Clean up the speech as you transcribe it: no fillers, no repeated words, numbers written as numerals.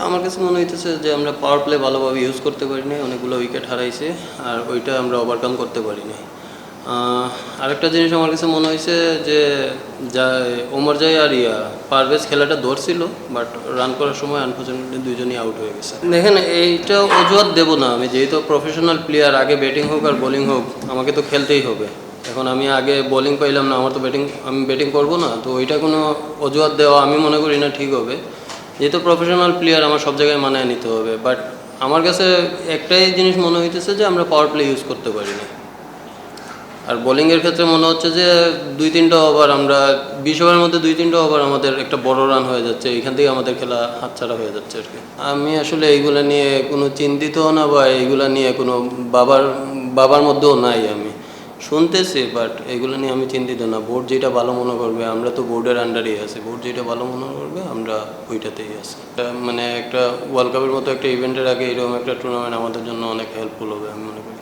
আমার কাছে মনে হইতেছে যে আমরা পাওয়ার প্লে ভালোভাবে ইউজ করতে পারি নাই, অনেকগুলো উইকেট হারাইছে আর ওইটা আমরা ওভারকাম করতে পারি নাই। আরেকটা জিনিস আমার কাছে মনে হয়েছে যে ওমর জাই আর পারভেজ খেলাটা ধরছিল, বাট রান করার সময় আনফর্চুনেটলি দুইজনই আউট হয়ে গেছে। দেখেন, এইটা অজুহাত দেবো না আমি, যেহেতু প্রফেশনাল প্লেয়ার, আগে ব্যাটিং হোক আর বোলিং হোক আমাকে তো খেলতেই হবে। এখন আমি আগে বোলিং পাইলাম না, আমার তো আমি ব্যাটিং করবো না, তো ওইটা কোনো অজুহাত দেওয়া আমি মনে করি না ঠিক হবে। যেহেতু প্রফেশনাল প্লেয়ার আমার সব জায়গায় মানায় নিতে হবে। বাট আমার কাছে একটাই জিনিস মনে হইতেছে যে আমরা পাওয়ার প্লে ইউজ করতে পারি না। আর বোলিংয়ের ক্ষেত্রে মনে হচ্ছে যে 2-3টা ওভার আমরা 20 ওভারের মধ্যে 2-3টা ওভার আমাদের একটা বড় রান হয়ে যাচ্ছে, এখান থেকে আমাদের খেলা হাতছাড়া হয়ে যাচ্ছে আর কি। আমি আসলে এইগুলো নিয়ে কোনো চিন্তিতও না, বা এইগুলো নিয়ে কোনো বাবার মধ্যেও নাই। আমি শুনতেছি, বাট এগুলো নিয়ে আমি চিন্তিত না। বোর্ড যেটা ভালো মনে করবে, আমরা তো বোর্ডের আন্ডারেই আছি, বোর্ড যেটা ভালো মনে করবে আমরা ওইটাতেই আছি। মানে একটা ওয়ার্ল্ড কাপের মতো একটা ইভেন্টের আগে এরকম একটা টুর্নামেন্ট আমাদের জন্য অনেক হেল্পফুল হবে আমি মনে করি।